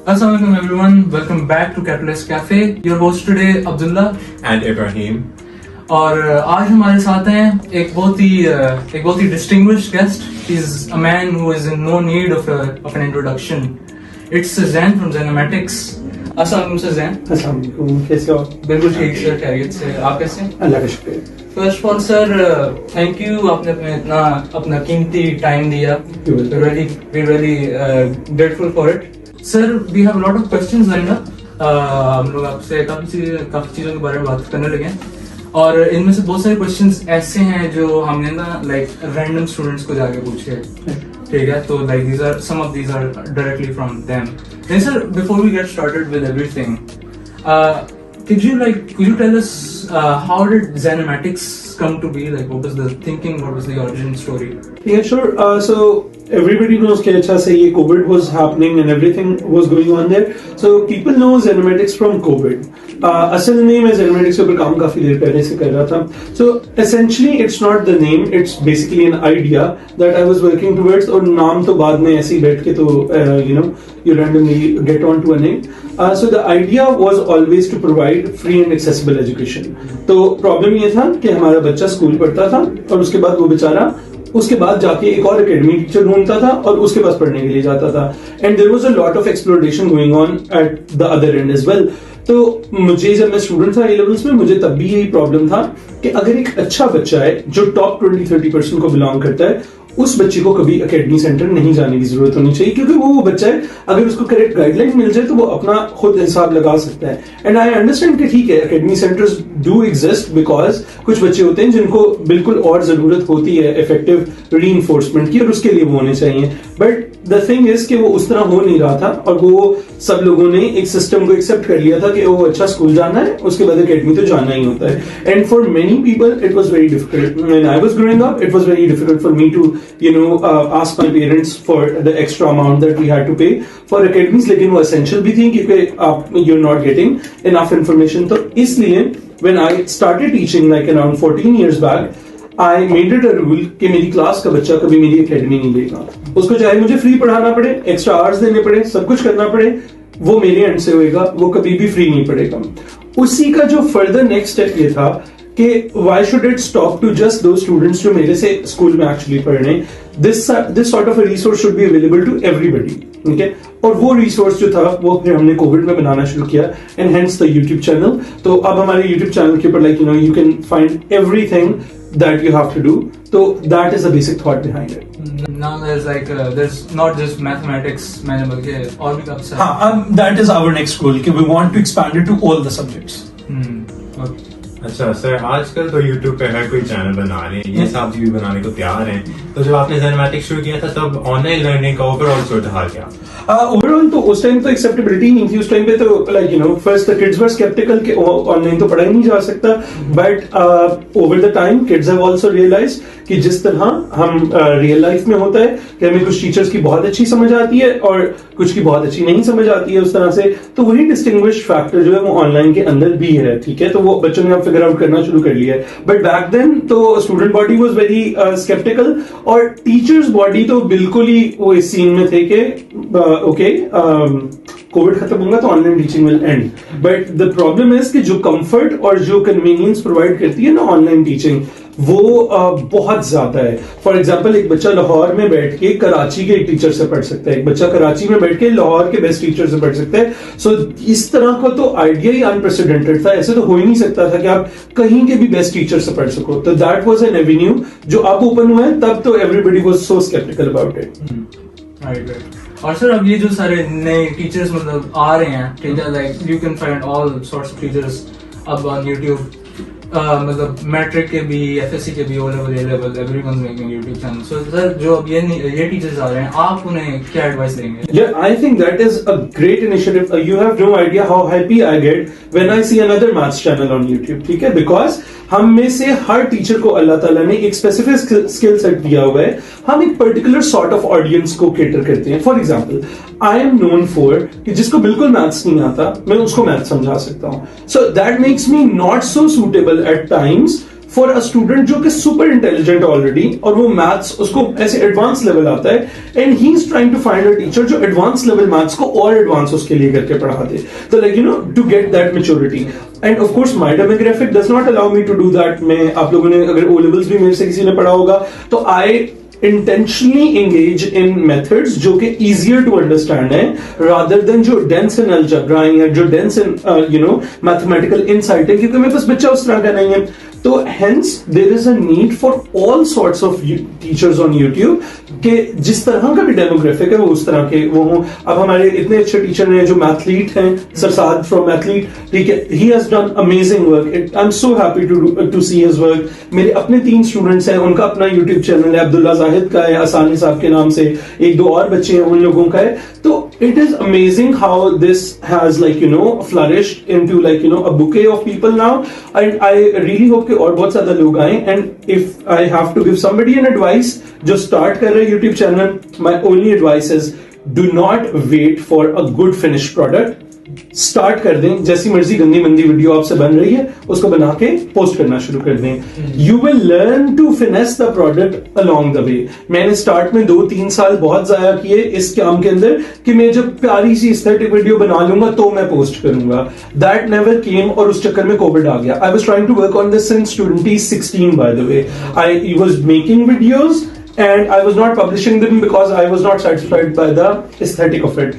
Assalamualaikum everyone, welcome back to Catalyst Cafe. Your host today Abdullah and Ibrahim. और आज हमारे साथ हैं एक बहुत ही distinguished guest. He's a man who is in no need of an introduction. It's Zain from Zenomatics. अस्सलाम वालेकुम Zain. अस्सलाम, कैसे हो? बिल्कुल ठीक सर, खैरियत से। आप कैसे हैं? अल्लाह का शुक्र। First of all sir, thank you आपने अपना कीमती टाइम दिया. We're really grateful for it. Sir, we have a lot of questions lined up. हम लोग आपसे काफी चीजों के बारे में बात करने लगे हैं और इनमें से बहुत सारे क्वेश्चंस ऐसे हैं जो हमने रैंडम स्टूडेंट्स को जाके पूछे, ठीक है? तो some of these are directly from them. Then sir, before we get started with everything, could you tell us how did Zenomatics come to be? Like, what was the thinking? What was the origin story? Yeah, sure. So everybody knows कि अच्छा से ये COVID was happening and everything was going on there. So people know Zenomatics from COVID. असल में मैं Zenomatics के ऊपर काम काफी देर पहले से कर रहा था. So essentially it's not the name, it's basically an idea that I was working towards. और नाम तो बाद में ऐसे ही बैठ के तो you randomly get on to a name. So the idea was always to provide free and accessible education. तो प्रॉब्लम ये था कि हमारा बच्चा स्कूल पढ़ता था और उसके बाद वो बेचारा उसके बाद जाके एक और एकेडमी टीचर ढूंढता था और उसके पास पढ़ने के लिए जाता था. And there was a lot of exploration going on at the other end as well. तो मुझे जब मैं स्टूडेंट था ए लेवल्स में, मुझे तब भी यही प्रॉब्लम था कि अगर एक अच्छा बच्चा है जो टॉप 20-30% को बिलोंग करता है, उस बच्चे को कभी एकेडमी सेंटर नहीं जाने की जरूरत होनी चाहिए, क्योंकि वो बच्चा है, अगर उसको करेक्ट गाइडलाइन मिल जाए तो वो अपना खुद हिसाब लगा सकता है. एंड आई अंडरस्टैंड कि ठीक है, academy centres do exist because कुछ बच्चे होते हैं जिनको बिल्कुल और जरूरत होती है इफेक्टिव रीइंफोर्समेंट की, और उसके लिए वो होने चाहिए. बट द थिंग इज कि वो उस तरह हो नहीं रहा था और वो सब लोगों ने एक सिस्टम को एक्सेप्ट कर लिया था कि वो अच्छा स्कूल जाना है, उसके बाद एकेडमी तो जाना ही होता है. And for many people it was very difficult. When I was growing up it was very difficult for me to ask my parents for the extra amount that we had to pay for academies, लेकिन वो essential भी थी क्योंकि you're not getting enough information. तो इसलिए when I started teaching like around 14 years back, I made it a rule कि मेरी class का बच्चा कभी मेरी एकेडमी नहीं लेगा. उसको चाहे मुझे फ्री पढ़ाना पड़े, एक्स्ट्रा आवर्स देने पड़े, सब कुछ करना पड़े, वो मेरे एंड से होएगा, वो कभी भी फ्री नहीं पड़ेगा. उसी का जो फर्दर नेक्स्ट स्टेप ये था कि why should it stop to just those students जो मेरे से स्कूल में एक्चुअली पढ़ रहे हैं. This sort of a resource should be available to everybody. Okay? और वो रिसोर्स जो था वो फिर हमने कोविड में बनाना शुरू किया, and hence the YouTube channel. तो अब हमारे यूट्यूब चैनल के ऊपर you can find everything that you have to do. So that is the basic thought behind it. Now there's not just mathematics मैंने बल्कि और भी काफी सारे. हाँ, that is our next goal कि we want to expand it to all the subjects. Okay. अच्छा sir, आजकल तो YouTube पे हर कोई चैनल बना रहे हैं, ये सब भी बनाने को तैयार हैं. तो जब आपने Zenomatics शुरू किया था तब ऑनलाइन लर्निंग का ओवरऑल सूरत हाल क्या? ओवरऑल तो उस टाइम तो एक्सेप्टेबिलिटी नहीं थी. उस टाइम पे तो first the kids were sceptical कि ऑनलाइन तो पढ़ा ही नहीं जा सकता. But over the time kids have also realised कि जिस तरह हम रियल लाइफ में होता है कि हमें कुछ टीचर्स की बहुत अच्छी समझ आती है और कुछ की बहुत अच्छी नहीं समझ आती है उस तरह से, तो वही डिस्टिंग्विश फैक्टर जो है वो ऑनलाइन के अंदर भी है. ठीक है, तो वो बच्चों ने अब फिगर आउट करना शुरू कर लिया है. बट बैक देन तो student body was very sceptical और टीचर्स बॉडी तो बिल्कुल ही वो इस सीन में थे कि ओके कोविड खत्म होगा तो online teaching will and. But the problem is कि जो कंफर्ट और जो कन्वीनियंस प्रोवाइड करती है ना ऑनलाइन टीचिंग, वो बहुत ज्यादा है. फॉर एग्जाम्पल, एक बच्चा लाहौर में बैठ के कराची के एक टीचर से पढ़ सकता है, एक बच्चा कराची में बैठ के लाहौर के बेस्ट टीचर से पढ़ सकता है. सो इस तरह का तो आइडिया ही अनप्रेसिडेंटेड था. ऐसे तो हो ही नहीं सकता था कि आप कहीं के भी बेस्ट टीचर से पढ़ सको. तो दैट वाज एन एवेन्यू जो अब ओपन हुआ है. तब तो everybody was so sceptical about it. और सर अब ये जो सारे नए टीचर्स आ रहे हैं, ठीक है, like you can find all sorts of teachers अब ऑन यूट्यूब. मैट्रिक के भी, एफएससी के भी, O level, A level, everyone's making YouTube channel. So sir जो अब ये टीचर्स आ रहे हैं, आप उन्हें क्या एडवाइस देंगे? Yeah, I think that is a great initiative. You have no idea how happy I get when I see another maths channel on YouTube. ठीक है, because हम में से हर टीचर को अल्लाह ताला ने एक स्पेसिफिक स्किल सेट दिया हुआ है. हम एक पर्टिकुलर सॉर्ट ऑफ ऑडियंस को केटर करते हैं. For example, I am known for कि जिसको बिल्कुल मैथ्स नहीं आता, मैं उसको मैथ्स समझा सकता हूं. So that makes me not so suitable at times for a student जो कि सुपर इंटेलिजेंट ऑलरेडी और वो मैथ्स उसको ऐसे एडवांस लेवल आता है and he is trying to find a teacher जो एडवांस लेवल मैथ्स को और एडवांस उसके लिए करके पढ़ा दे, तो like you know to get that maturity. And of course my demographic does not allow me to do that. मैं आप लोगों ने अगर ओ लेवल्स भी मेरे से किसी ने पढ़ा होगा तो आई intentionally engage in methods जो कि easier to understand है rather than जो dense in algebra है या जो dense in mathematical insight है, क्योंकि मेरे पास बच्चा उस तरह का नहीं है। तो hence there is a need for all sorts of teachers on YouTube कि जिस तरह का भी डेमोग्राफिक है वो उस तरह के वो हों। अब हमारे इतने अच्छे टीचर हैं जो मैथलीट हैं, सरसाद फ्रॉम मैथलीट, ठीक है, he has done amazing work. I'm so happy to see his work. मेरे अपने 3 स्टूडेंट्स हैं, उनका अपना YouTube चैनल है, अब्दुल्ला जाहिद का है, असानी साहब के नाम से, 1-2 और बच्चे हैं उन लोगों का है। तो it is amazing how this has flourished into a bouquet of people now, and I really hope कि और बहुत ज्यादा लोग आए। And if I have to give somebody an advice जो start कर रहे हैं YouTube channel, my only advice is do not wait for a good finished product. Start कर दें, जैसी मर्जी गंदी मंदी वीडियो आपसे बन रही है उसको बना के पोस्ट करना शुरू कर दें। You will learn to finesse the product along the way. मैंने स्टार्ट में 2-3 साल बहुत जाया किए इस काम के अंदर कि मैं जब प्यारी सी एस्थेटिक वीडियो बना लूंगा तो मैं पोस्ट करूंगा। दैट नेवर केम, और उस चक्कर में कोविड आ गया। I was trying to work on this since 2016 by the way. I was making videos and I was not publishing them because I was not satisfied by the aesthetic of it.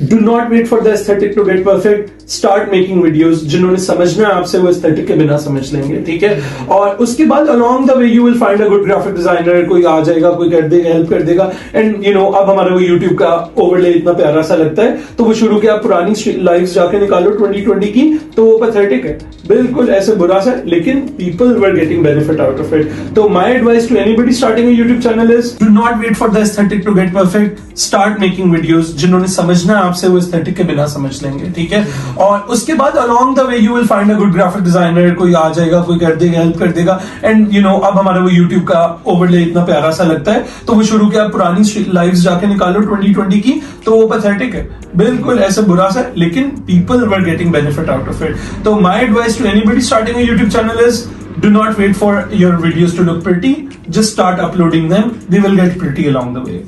Do not wait for the aesthetic to get perfect. Start making videos. जिन्होंने समझना है आपसे वो aesthetic के बिना समझ लेंगे, ठीक है। और उसके बाद along the way you will find a good graphic designer. कोई आ जाएगा, कोई कर देगा, हेल्प कर देगा। And अब हमारा वो YouTube का overlay इतना प्यारा सा लगता है, तो वो शुरू के आप पुरानी लाइव्स जाके निकालो 2020 की, तो वो pathetic है, बिल्कुल ऐसे बुरा सा, लेकिन people were getting benefit out of it. तो my advice to anybody starting a YouTube channel is do not wait for the aesthetic to get perfect. Start making videos. जिन्होंने समझना आपसे वो एस्थेटिक के बिना समझ लेंगे, ठीक है। और उसके बाद along the way you will find a good graphic designer. कोई आ जाएगा, कोई कर देगा, हेल्प कर देगा। एंड अब हमारा वो YouTube का ओवरले इतना प्यारा सा लगता है, तो वो शुरू के आप पुरानी लाइव्स जाके निकालो 2020 की, तो वो पैथेटिक है, बिल्कुल ऐसे बुरा सा, लेकिन people were getting benefit out of it. तो my advice to anybody starting a YouTube channel is do not wait for your videos to look pretty. Just start uploading them. They will get pretty along the way.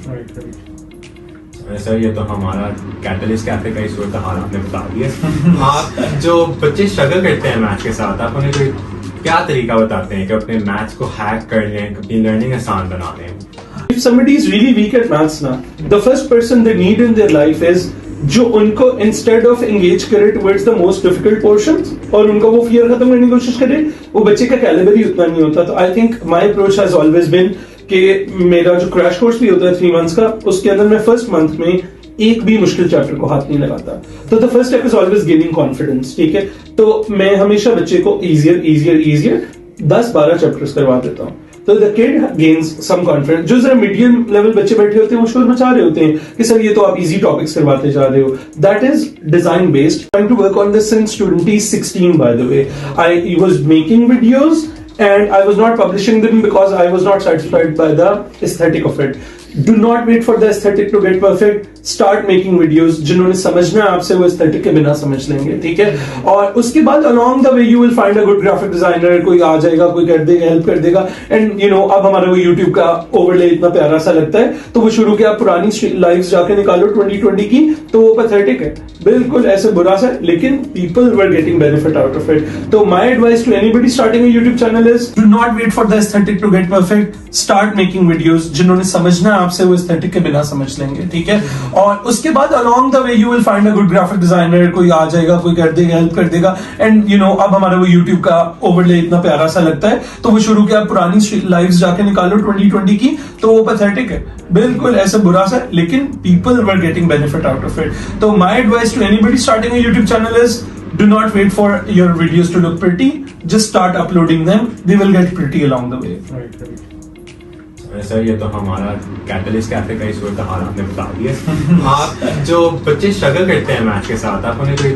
Sir ये तो हमारा catalyst cafe का ही सूरत हाल आपने बता दिया। आप जो बच्चे स्ट्रगल करते हैं मैथ्स के साथ, आप उन्हें कोई क्या तरीका बताते हैं कि अपने मैथ्स को हैक कर लें, अपनी लर्निंग आसान बना लें? If somebody is really weak at maths ना, the first person they need in their life is जो उनको इंस्टेड ऑफ एंगेज करे towards the most difficult portions और उनको वो फियर खत्म करने की कोशिश करे, वो बच्चे का कैलिबर ही उतना नहीं होता। तो I think my approach has always been कि मेरा जो क्रैश कोर्स भी होता है 3 मंथ्स का, उसके अंदर मैं फर्स्ट मंथ में एक भी मुश्किल चैप्टर को हाथ नहीं लगाता। तो the first step is always gaining confidence, ठीक है। तो मैं हमेशा बच्चे को इजियर 10-12 चैप्टर्स करवा देता हूँ। तो the kid gains some confidence. जो जरा मीडियम लेवल बच्चे बैठे होते हैं वो शोर मचा रहे होते हैं कि सर ये तो आप इजी टॉपिक्स करवाते जा रहे हो। That is design based. Trying to work on this since 2016 by the way. I was making videos and I was not publishing them because I was not satisfied by the aesthetic of it. Do not wait for the aesthetic to get perfect. Start making videos. जिन्होंने समझना है आपसे वो aesthetic के बिना समझ लेंगे, ठीक है। और उसके बाद along the way you will find a good graphic designer. कोई आ जाएगा, कोई कर देगा, हेल्प कर देगा। And अब हमारा वो YouTube का ओवरले इतना प्यारा सा लगता है, तो वो शुरू के आप पुरानी लाइव्स जाके निकालो 2020 की, तो वो पैथेटिक है, बिल्कुल ऐसे बुरा सा, लेकिन people were getting benefit out of it. तो my advice to anybody starting a YouTube channel is do not wait for the aesthetic to get perfect. Start making videos. जिन्होंने समझना आपसे वो एस्थेटिक के बिना समझ लेंगे, ठीक है। और उसके बाद along the way you will find a good graphic designer. कोई आ जाएगा, कोई कर देगा, हेल्प कर देगा। एंड अब हमारा वो YouTube का ओवरले इतना प्यारा सा लगता है, तो वो शुरू के आप पुरानी लाइव्स जाके निकालो 2020 की, तो वो पैथेटिक है, बिल्कुल ऐसे बुरा सा, लेकिन people were getting benefit out of it. तो my advice to anybody starting a YouTube channel is do not wait for your videos to look pretty. Just start uploading them. They will get pretty along the way. Sir ये तो हमारा catalyst cafe का ही सूरत हाल आपने बता दिया। आप जो बच्चे स्ट्रगल करते हैं मैथ्स के साथ, आप उन्हें कोई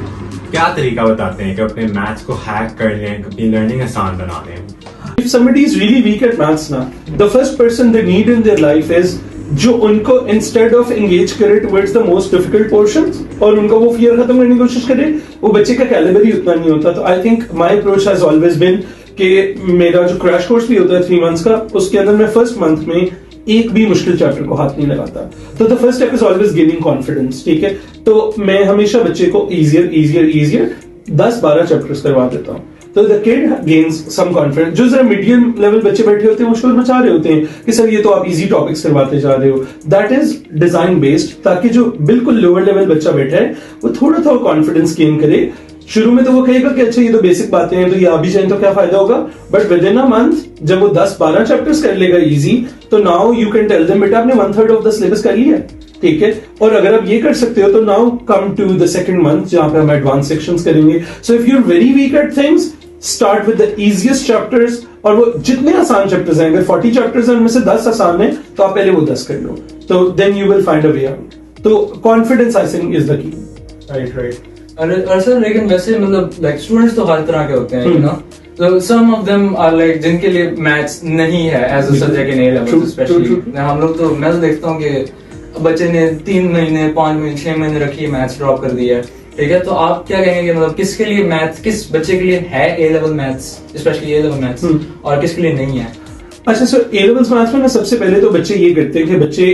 क्या तरीका बताते हैं कि अपने मैथ्स को हैक कर लें, अपनी लर्निंग आसान बना लें? If somebody is really weak at maths ना, the first person they need in their life is जो उनको इंस्टेड ऑफ एंगेज करे towards the most difficult portions और उनको वो फियर खत्म करने की कोशिश करे, वो बच्चे का कैलिबर ही उतना नहीं होता। तो I think my approach has always been कि मेरा जो क्रैश कोर्स भी होता है 3 मंथ्स का, उसके अंदर मैं फर्स्ट मंथ में एक भी मुश्किल चैप्टर को हाथ नहीं लगाता। तो the first step is always gaining confidence, ठीक है। तो मैं हमेशा बच्चे को इजियर 10-12 चैप्टर्स करवा देता हूँ। तो the kid gains some confidence. जो जरा मीडियम लेवल बच्चे बैठे होते हैं वो शोर मचा रहे होते हैं कि सर ये तो आप इजी टॉपिक्स करवाते जा रहे हो, दैट इज डिजाइन बेस्ड, ताकि जो बिल्कुल लोअर लेवल बच्चा बैठा है वो थोड़ा कॉन्फिडेंस गेन करे। शुरू में तो वो कहेगा कि अच्छा ये तो बेसिक बातें हैं, तो ये अभी जाए तो क्या फायदा होगा, but with in a month जब वो 10-12 चैप्टर्स कर लेगा इजी, तो now you can tell them बेटा आपने 1/3 ऑफ द सिलेबस कर लिया, ठीक है। और अगर आप ये कर सकते हो तो now come to the second month जहां पे हम एडवांस सेक्शंस करेंगे। So if you are very weak at things, start with the easiest chapters, और वो जितने आसान चैप्टर्स हैं, अगर 40 चैप्टर्स हैं उनमें से 10 आसान है तो आप पहले वो 10 कर लो, तो then you will find a way out. तो confidence I think is the key. Right. और सर लेकिन वैसे मतलब लाइक स्टूडेंट्स तो हर तरह के होते हैं, यू नो, तो some of them are like जिनके लिए मैथ्स नहीं है as a subject in A level specially. हम लोग तो मैं तो देखता हूँ कि बच्चे ने 3 महीने 5 महीने 6 महीने रखी मैथ्स ड्रॉप कर दिया है, ठीक है। तो आप क्या कहेंगे कि मतलब किसके लिए मैथ्स, किस बच्चे के लिए है ए लेवल मैथ्स, स्पेशली ए लेवल मैथ्स, और किसके लिए नहीं है? अच्छा सर, ए लेवल्स मैथ्स में ना सबसे पहले तो बच्चे ये करते हैं कि बच्चे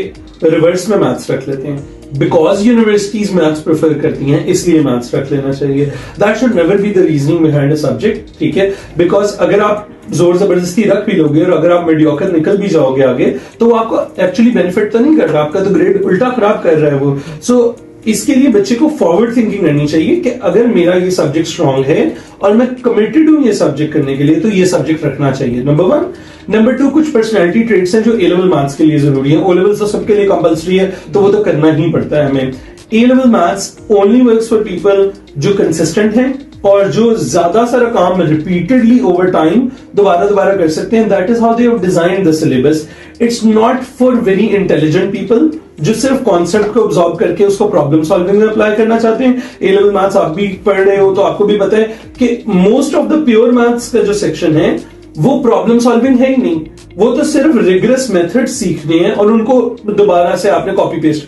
रिवर्स में मैथ्स रख लेते हैं, बिकॉज यूनिवर्सिटीज मैथ्स प्रेफर करती हैं इसलिए मैथ्स रख लेना चाहिए। That should never be the reasoning behind a subject, ठीक है। बिकॉज अगर आप जोर जबरदस्ती रख भी लोगे और अगर आप मीडियोकर निकल भी जाओगे आगे, तो वो आपको एक्चुअली बेनिफिट तो नहीं कर रहा, आपका तो ग्रेड उल्टा खराब कर रहा है वो। सो इसके लिए बच्चे को फॉरवर्ड थिंकिंग रहनी चाहिए कि अगर मेरा ये सब्जेक्ट स्ट्रांग है और मैं कमिटेड हूं ये सब्जेक्ट करने के लिए, तो ये सब्जेक्ट रखना चाहिए, नंबर 1। नंबर 2, कुछ पर्सनैलिटी ट्रेट्स हैं जो ए लेवल मैथ्स के लिए जरूरी है। ओ लेवल तो सबके लिए कंपलसरी है, तो वो तो करना ही पड़ता है हमें। A level maths only works for people जो कंसिस्टेंट हैं और जो ज्यादा सारा काम रिपीटेडली ओवर टाइम दोबारा कर सकते हैं। That is how they have designed the syllabus. It's not for very intelligent people जो सिर्फ कॉन्सेप्ट को ऑब्जॉर्व करके उसको प्रॉब्लम सॉल्विंग में अप्लाई करना चाहते हैं। ए लेवल मैथ्स आप भी पढ़ रहे हो तो आपको भी पता है कि most of the pure maths का जो सेक्शन है वो प्रॉब्लम सॉल्विंग है ही नहीं, वो तो सिर्फ रिगरस मेथड सीखने हैं और उनको दोबारा से आपने कॉपी पेस्ट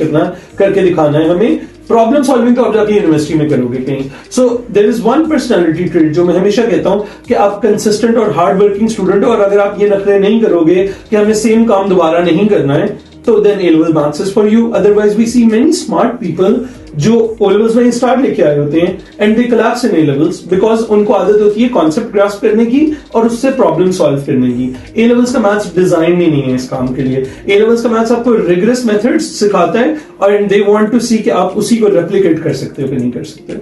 करके दिखाना है हमें। प्रॉब्लम सॉल्विंग तो आप जाके यूनिवर्सिटी में करोगे कहीं। So there is one personality trait जो मैं हमेशा कहता हूं कि आप कंसिस्टेंट और हार्ड वर्किंग स्टूडेंट हो, और अगर आप ये नखरे नहीं करोगे कि हमें सेम काम दोबारा नहीं करना है, तो then A level maths is for you. Otherwise we see many smart people जो ओ लेवल्स में स्टार लेके आए होते हैं and they collapse in A levels because उनको आदत होती है कॉन्सेप्ट ग्रास्प करने की और उससे प्रॉब्लम सॉल्व करने की। ए लेवल्स का मैथ्स डिजाइन ही नहीं है इस काम के लिए। ए लेवल्स का मैथ्स आपको रिगरस मेथड्स सिखाता है और दे वांट टू सी कि आप उसी को रेप्लिकेट कर सकते हो कि नहीं कर सकते।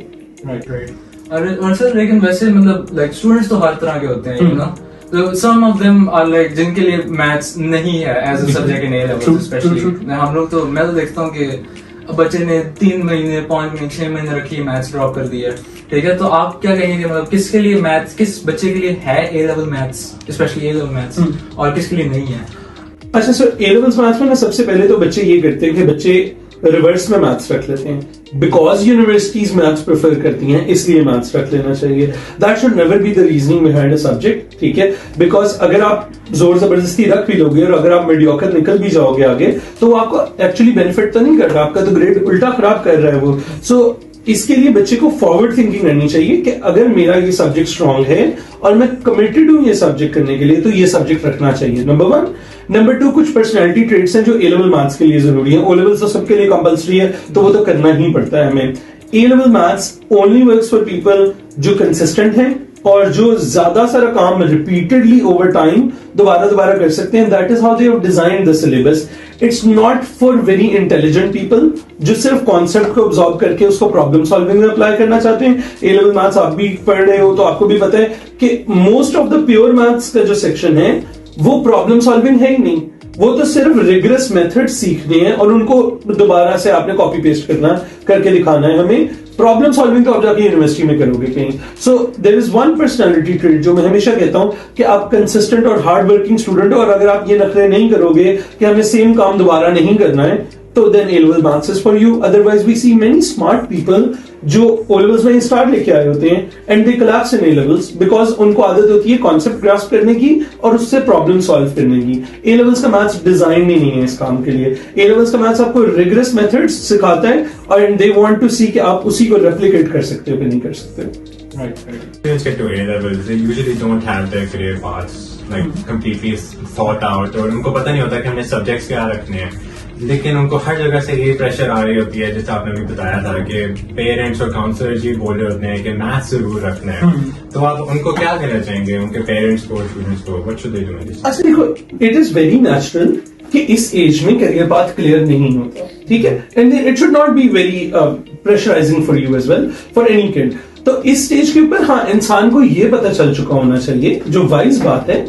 राइट। और सर लेकिन वैसे मतलब लाइक स्टूडेंट्स तो हर तरह के होते हैं, यू नो, तो some of them are like जिनके लिए मैथ्स नहीं है as a subject in A level specially. हम लोग तो मैं तो देखता हूँ कि बच्चे ने 3 महीने 5 महीने 6 महीने रखी मैथ्स ड्रॉप कर दिया, ठीक है। तो आप क्या कहेंगे मतलब किसके लिए मैथ्स, किस बच्चे के लिए है ए लेवल मैथ्स, स्पेशली ए लेवल मैथ्स, और किसके लिए नहीं है? अच्छा सर, ए लेवल्स मैथ्स में ना सबसे पहले तो बच्चे ये करते हैं कि बच्चे रिवर्स में मैथ्स रख लेते हैं, बिकॉज यूनिवर्सिटीज मैथ्स प्रेफर करती हैं इसलिए मैथ्स रख लेना चाहिए। That should never be the reasoning behind a subject, ठीक है। बिकॉज अगर आप जोर जबरदस्ती रख भी लोगे और अगर आप मीडियोकर निकल भी जाओगे आगे, तो वो आपको एक्चुअली बेनिफिट तो नहीं कर रहा, आपका तो ग्रेड उल्टा खराब कर रहा है वो। सो इसके लिए बच्चे को फॉरवर्ड थिंकिंग रहनी चाहिए कि अगर मेरा ये सब्जेक्ट स्ट्रांग है और मैं कमिटेड हूं ये सब्जेक्ट करने के लिए, तो ये सब्जेक्ट रखना चाहिए, नंबर 1। नंबर 2, कुछ पर्सनैलिटी ट्रेट्स हैं जो ए लेवल मैथ्स के लिए जरूरी है। ओ लेवल तो सबके लिए कंपलसरी है, तो वो तो करना ही पड़ता है हमें। A level maths only works for people जो कंसिस्टेंट हैं और जो ज्यादा सारा काम रिपीटेडली ओवर टाइम दोबारा कर सकते हैं। That is how they have designed the syllabus. It's not for very intelligent people जो सिर्फ कॉन्सेप्ट को ऑब्जॉर्व करके उसको प्रॉब्लम सॉल्विंग में अप्लाई करना चाहते हैं। ए लेवल मैथ्स आप भी पढ़ रहे हो तो आपको भी पता है कि most of the pure maths का जो सेक्शन है वो प्रॉब्लम सॉल्विंग है ही नहीं, वो तो सिर्फ रिगरस मेथड सीखने हैं और उनको दोबारा से आपने कॉपी पेस्ट करके दिखाना है हमें। प्रॉब्लम सॉल्विंग तो आप जाके यूनिवर्सिटी में करोगे कहीं। So there is one personality trait जो मैं हमेशा कहता हूं कि आप कंसिस्टेंट और हार्ड वर्किंग स्टूडेंट हो, और अगर आप ये नखरे नहीं करोगे कि हमें सेम काम दोबारा नहीं करना है, तो then A level maths is for you. Otherwise we see many smart people जो ओ लेवल्स में स्टार लेके आए होते हैं and they collapse in A levels because उनको आदत होती है कॉन्सेप्ट ग्रास्प करने की और उससे प्रॉब्लम सॉल्व करने की। ए लेवल्स का मैथ्स डिजाइन ही नहीं है इस काम के लिए। ए लेवल्स का मैथ्स आपको रिगरस मेथड्स सिखाता है और दे वांट टू सी कि आप उसी को रेप्लिकेट कर सकते हो कि नहीं कर सकते। Right. Students get to A levels, they usually don't have their career paths like completely thought out, और उनको पता नहीं होता कि हमें subjects क्या रखने हैं, लेकिन उनको हर जगह से ये प्रेशर आ रही होती है, जैसे आपने अभी बताया था कि पेरेंट्स और काउंसलर्स ही बोल रहे होते हैं कि मैथ्स जरूर रखना है, तो आप उनको क्या कहना चाहेंगे, उनके पेरेंट्स को, स्टूडेंट्स को, what should they do in this? अच्छा देखो, इट इज वेरी नेचुरल कि इस एज में करियर पाथ क्लियर नहीं होता, ठीक है, and it should not be very pressurising for you as well, for any kid. तो इस स्टेज के ऊपर हाँ, इंसान को ये पता चल चुका होना चाहिए, जो वाइज बात है,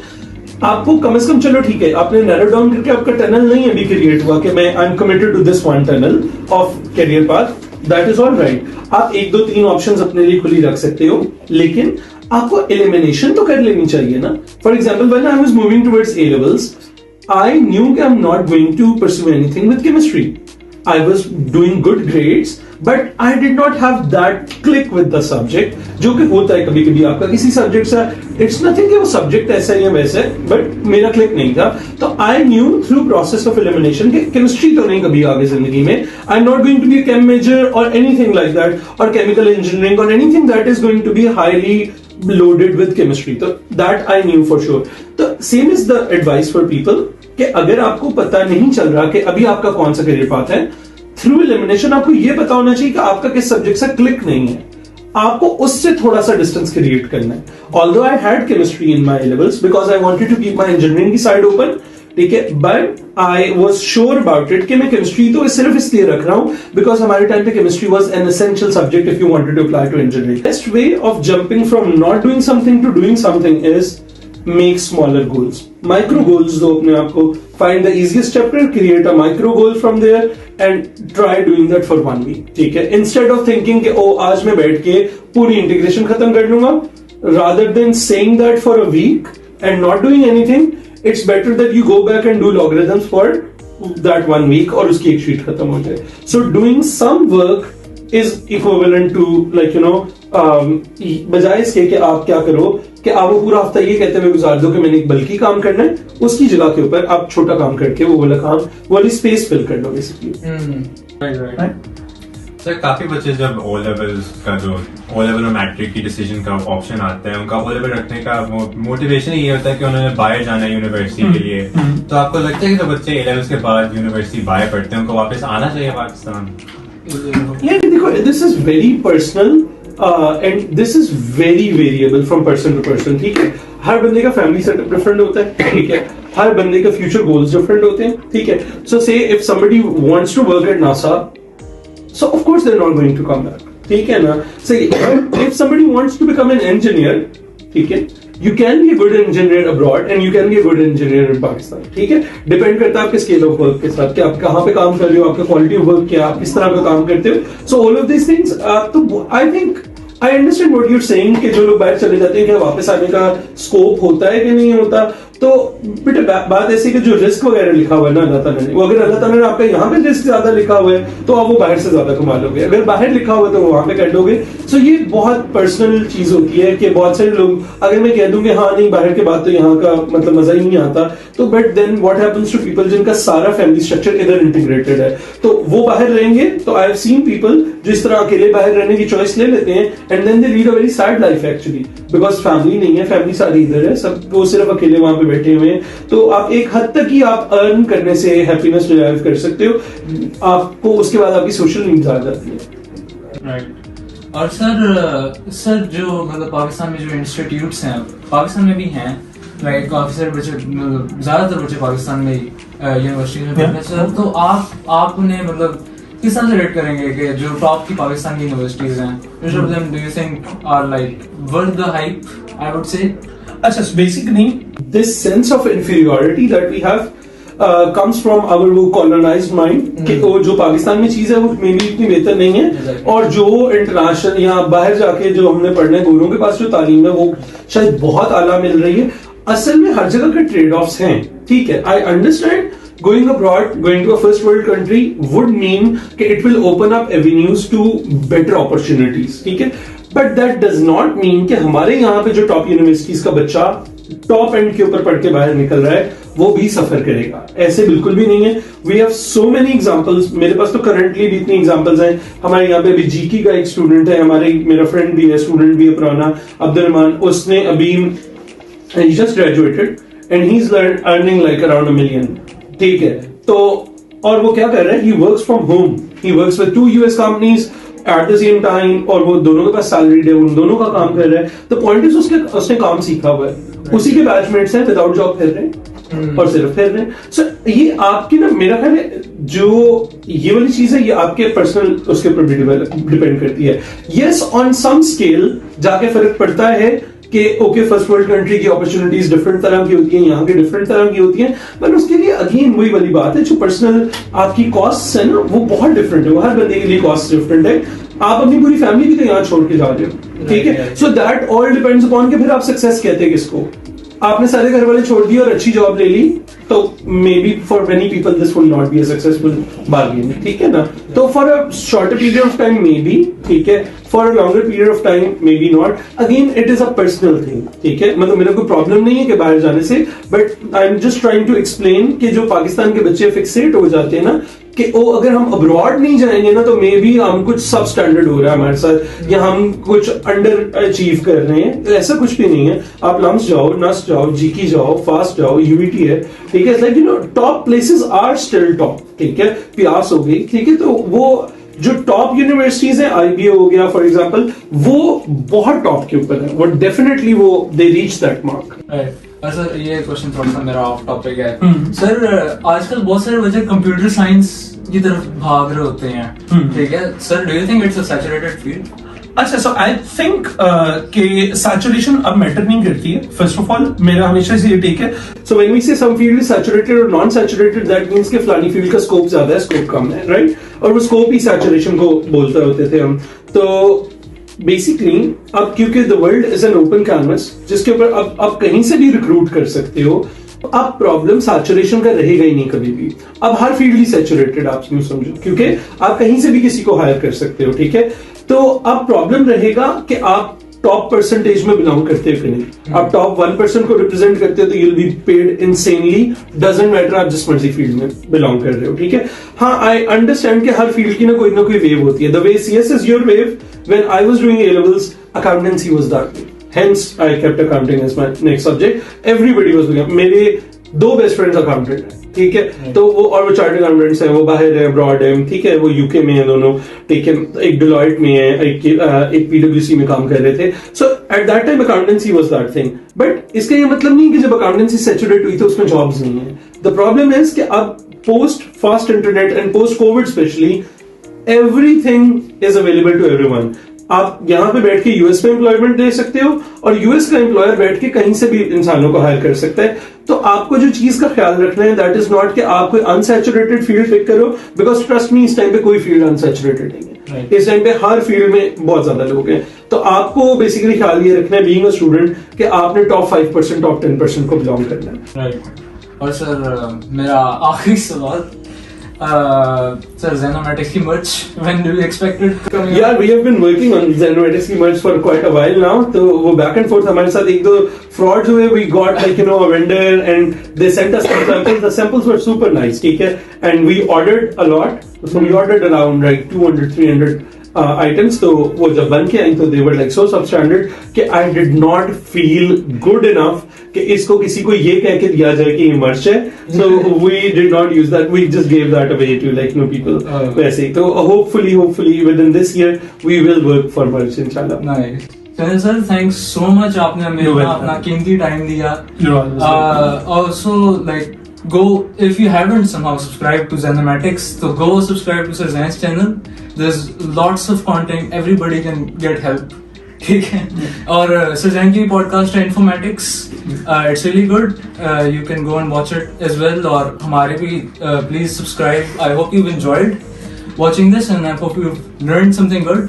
आपको कम से कम, चलो ठीक है, आपने नैरो डाउन करके आपका टनल नहीं अभी क्रिएट हुआ कि मैं I am committed to this one tunnel of career path, that is all right. आप 1 2 3 ऑप्शंस अपने लिए खुली रख सकते हो, लेकिन आपको एलिमिनेशन तो कर लेनी चाहिए ना। For example, when I was moving towards A levels, I knew that I'm not going to pursue anything with chemistry. I was doing good grades, but I did not have that click with the subject, जो कि होता है कभी कभी आपका किसी subject से, it's nothing कि वो सब्जेक्ट ऐसा है या वैसा है, बट मेरा क्लिक नहीं था। तो I knew through process of elimination कि केमिस्ट्री तो नहीं कभी आगे जिंदगी में, I am not going to be chem major और एनीथिंग लाइक दैट, और केमिकल इंजीनियरिंग और anything that is going to be highly loaded with chemistry, तो that I knew for sure। तो same is the advice for people कि अगर आपको पता नहीं चल रहा कि अभी आपका कौन सा करियर पाथ है, थ्रू एलिमिनेशन आपको ये पता होना चाहिए कि आपका किस सब्जेक्ट से क्लिक नहीं है, आपको उससे थोड़ा सा डिस्टेंस क्रिएट करना है। Although I had chemistry in my levels because I wanted to keep my engineering की साइड ओपन, ठीक है, but I was sure about it कि मैं केमिस्ट्री तो सिर्फ इसलिए रख रहा हूं बिकॉज हमारे टाइम पे chemistry was an essential subject if you wanted to apply to engineering. Best way of jumping from not doing something to doing something is make smaller goals, micro goals दो अपने आप को, find the easiest chapter, create a micro goal from there and try doing that for 1 week, ठीक है, instead of thinking कि ओ आज मैं बैठ के पूरी इंटीग्रेशन खत्म कर लूंगा, rather than saying that for a week and not doing anything, it's better that you go back and do logarithms for that 1 week और उसकी एक शीट खत्म हो जाए। So doing some work is equivalent to like you know बजाय इसके कि आप क्या करो कि आप वो पूरा हफ्ता ये कहते हुए गुजार दो कि मैंने एक बल्कि काम करना है, उसकी जगह के ऊपर आप छोटा काम करके वो वाला काम, वो वाली स्पेस फिल कर लो बेसिकली। राइट। सर काफी बच्चे जब ओ लेवल्स का जो ओ लेवल और मैट्रिक की डिसीजन का ऑप्शन आता है, उनका ओ लेवल रखने का मोटिवेशन ये होता है कि उन्होंने बाहर जाना है यूनिवर्सिटी के लिए, तो आपको लगता है कि जो बच्चे ए लेवल्स के बाद यूनिवर्सिटी बाहर पढ़ते हैं उनको वापस आना चाहिए पाकिस्तान? Yeah, देखो, this is very personal and this is very variable from person to person, ठीक है, हर बंदे का फैमिली सेटअप डिफरेंट होता है, ठीक है, हर बंदे का फ्यूचर गोल्स डिफरेंट होते हैं, ठीक है। So say if somebody wants to work at NASA, so of course they're not going to come back, ठीक है ना। So if somebody wants to become an engineer, ठीक है, you can be a good engineer abroad and you can be a good engineer in Pakistan, ठीक है, depend करता है आपके स्केल ऑफ वर्क के साथ कि आप कहाँ पे काम कर रहे हो, आपका क्वालिटी ऑफ वर्क क्या, आप किस तरह का काम करते हो। So all of these things, तो I think I understand what you're saying कि जो लोग बाहर चले जाते हैं क्या वापस आने का स्कोप होता है कि नहीं होता, तो बेटे बात ऐसी कि जो रिस्क वगैरह लिखा हुआ है ना अल्लाह ताला ने, वो अगर अल्लाह ताला ने आपका यहाँ पे रिस्क ज्यादा लिखा हुआ है तो आप वो बाहर से ज्यादा कमा लोगे, अगर बाहर लिखा हुआ है तो वहां पे कर लोगे। सो ये बहुत पर्सनल चीज होती है कि बहुत सारे लोग, अगर मैं कह दूं कि हाँ नहीं बाहर के बाद तो यहाँ का मतलब मजा ही नहीं आता, तो but then what happens to people जिनका सारा फैमिली स्ट्रक्चर इधर इंटीग्रेटेड है, तो वो बाहर रहेंगे। तो आई हैव सीन पीपल जिस तरह अकेले बाहर रहने की चॉइस ले लेते हैं and then they lead a very sad life actually, because family नहीं है, फैमिली सारी इधर है, सब वो सिर्फ अकेले वहां पे बैठे हुए हैं। तो आप एक हद तक ही आप अर्न करने से हैप्पीनेस डिराइव कर सकते हो, आपको उसके बाद आपकी सोशल नीड्स आ जाती है। राइट। और सर जो मतलब पाकिस्तान में जो इंस्टीट्यूट्स हैं, पाकिस्तान में भी हैं, लाइक काफी सारे बच्चे, ज्यादातर बच्चे पाकिस्तान में यूनिवर्सिटी में पढ़ते हैं सर, तो आप उन्हें मतलब किस तरह से रेट करेंगे कि जो टॉप की पाकिस्तान की यूनिवर्सिटीज हैं, which of them do you think are like worth the hype, I would say? अच्छा, basically this sense of inferiority that we have comes from our वो colonized mind कि वो जो पाकिस्तान में चीज है वो मेरी इतनी बेहतर नहीं है, और जो इंटरनेशनल या बाहर जाके जो हमने पढ़ना है, गोरों के पास जो तालीम है वो शायद बहुत आला मिल रही है। असल में हर जगह के ट्रेड ऑफ्स हैं, ठीक है, I understand going abroad, going to a first world country would mean that it will open up avenues to better opportunities, ठीक है, but that does not mean कि हमारे यहाँ पे जो टॉप यूनिवर्सिटीज का बच्चा टॉप एंड के ऊपर पढ़ के बाहर निकल रहा है वो भी सफर करेगा, ऐसे बिल्कुल भी नहीं है। We have so many examples, मेरे पास तो करंटली भी इतनी एग्जांपल्स हैं। हमारे यहाँ पे अभी जीकी का एक स्टूडेंट है, हमारे मेरा फ्रेंड भी है, स्टूडेंट भी है पुराना, अब्दुल रहमान, उसने अभी he just graduated and he's earning like around $1 million, ठीक है। तो और वो क्या कर रहा है, he works from home, he works with 2 US companies at the same time, और वो दोनों के पास सैलरी है, उन दोनों का काम कर रहा है। तो पॉइंट इज उसने काम सीखा हुआ है, उसी के बैचमेट्स हैं, विदाउट जॉब फिर रहे हैं और सिर्फ फिर रहे हैं। सो ये आपकी ना, मेरा ख्याल है जो ये वाली चीज है ये आपके पर्सनल उसके ऊपर डिपेंड करती है। यस, ऑन सम स्केल जाके फर्क पड़ता है कि ओके फर्स्ट वर्ल्ड कंट्री की अपॉर्चुनिटीज डिफरेंट तरह की होती हैं, यहाँ की डिफरेंट तरह की होती हैं, पर उसके लिए अगेन वही वाली बात है, जो पर्सनल आपकी कॉस्ट है ना वो बहुत डिफरेंट है, वो हर बंदे के लिए कॉस्ट डिफरेंट है। आप अपनी पूरी फैमिली भी तो यहाँ छोड़ के जा रहे हो, ठीक है। So that all depends upon कि फिर आप सक्सेस कहते हैं किसको। आपने सारे घर वाले छोड़ दिए और अच्छी जॉब ले ली, तो may be for many people this will not be a successful bargain, ठीक है ना। तो for a shorter period of time may be, ठीक है, for a longer period of time may be not. Again it is a personal thing, ठीक है। मतलब मेरा कोई प्रॉब्लम नहीं है कि बाहर जाने से, but I am just trying to explain कि जो पाकिस्तान के बच्चे फिक्सेट हो जाते हैं ना कि ओ अगर हम अब्रॉड नहीं जाएंगे ना तो मे बी हम कुछ सब स्टैंडर्ड हो रहा है हमारे साथ, या हम कुछ अंडर अचीव कर रहे हैं, तो ऐसा कुछ भी नहीं है। आप लम्स जाओ, नस्ट जाओ, जीकी जाओ, फास्ट जाओ, यूवीटी है, ठीक है, like you know top places are still top, ठीक है। प्यास हो गई, ठीक है, तो वो जो टॉप यूनिवर्सिटीज है, आईबीए हो गया फॉर एग्जांपल, वो बहुत टॉप के ऊपर है, वो डेफिनेटली वो they reach that mark. Sir ये क्वेश्चन थोड़ा सा मेरा ऑफ टॉपिक है। सर आजकल बहुत सारे बच्चे कंप्यूटर साइंस की तरफ भाग रहे होते हैं, ठीक है। Sir do you think it's a saturated field? अच्छा, सो आई थिंक कि सैचुरेशन अब मैटर नहीं करती है। फर्स्ट ऑफ ऑल मेरा हमेशा से ये टेक है, सो व्हेन वी से सम फील्ड इज सैचुरेटेड और नॉन सैचुरेटेड, दैट मींस कि फलानी फील्ड का स्कोप ज्यादा है, स्कोप कम है, राइट। और वो स्कोप ही सैचुरेशन को बोलते होते थे हम। तो बेसिकली अब क्योंकि the world is an open canvas जिसके ऊपर अब आप कहीं से भी रिक्रूट कर सकते हो, अब प्रॉब्लम सैचुरेशन का रहेगा ही नहीं कभी भी। अब हर फील्ड ही सैचुरेटेड आप यूं समझो, क्योंकि आप कहीं से भी किसी को हायर कर सकते हो, ठीक है। तो अब प्रॉब्लम रहेगा कि आप टॉप परसेंटेज में बिलोंग करते हो कि नहीं। आप टॉप 1% को रिप्रेजेंट करते हो तो you'll be paid insanely, doesn't matter आप जिस मर्जी फील्ड में बिलोंग कर रहे हो, ठीक है। हाँ, आई अंडरस्टैंड कि हर फील्ड की ना कोई वेव होती है। The way CS is your wave, when I was doing A levels, accountancy was that way. Hence, I kept accounting as my next subject. Everybody was doing it. मेरे 2 best friends accountant हैं, ठीक है। तो वो और वो chartered accountants हैं, वो बाहर है, अब्रॉड है, ठीक है, वो यूके में है दोनों, ठीक है। एक डिलॉयट में है, एक PwC में काम कर रहे थे। So at that time accountancy was that thing. But इसका ये मतलब नहीं कि जब अकाउंटेंसी सैचुरेट हुई तो उसमें जॉब्स नहीं है। द प्रॉब्लम इज कि अब post fast internet and post COVID specially everything is available to everyone. आप यहां पे बैठ के यूएस में एम्प्लॉयमेंट दे सकते हो और यूएस का एम्प्लॉयर बैठ के कहीं से भी इंसानों को हायर कर सकता है। तो आपको जो चीज का ख्याल रखना है, दैट इज नॉट कि आप कोई अनसैचुरेटेड फील्ड पिक करो, बिकॉज ट्रस्ट मी इस टाइम पे कोई फील्ड अनसैचुरेटेड नहीं है। इस टाइम पे हर फील्ड में बहुत ज्यादा लोग हैं। तो आपको बेसिकली ख्याल ये रखना है बीइंग अ स्टूडेंट कि आपने टॉप 5% टॉप 10% को बिलोंग करना है, राइट। और सर मेरा आखिरी सवाल, sir, Zenomatics की merch, when do you expect it coming? Yeah, we have been working on Zenomatics की merch for quite a while now. तो वो back and forth हमारे साथ एक दो frauds हुए. We got like a vendor and they sent us some samples. The samples were super nice, ठीक है. And we ordered a lot. So we ordered around like 200-300 items. तो वो जब बन के आई तो they were like so substandard कि I did not feel good enough कि इसको किसी को ये कह के दिया जाए कि ये मर्च है। So we did not use that. We just gave that away to like people. वैसे ही तो hopefully within this year we will work for merch inshallah. Nice. Sir, thanks so much. आपने हमें अपना कीमती टाइम दिया. Also like go, if you haven't somehow subscribed to Zenomatics, so go subscribe to Sir Zain's channel. There's lots of content. Everybody can get help. ठीक है। और Sir Zain की podcast है Informatics. It's really good. You can go and watch it as well. और हमारे भी please subscribe. I hope you've enjoyed watching this and I hope you've learned something good.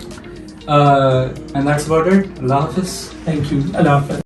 And that's about it. Allah Hafiz. Thank you. Allah Hafiz.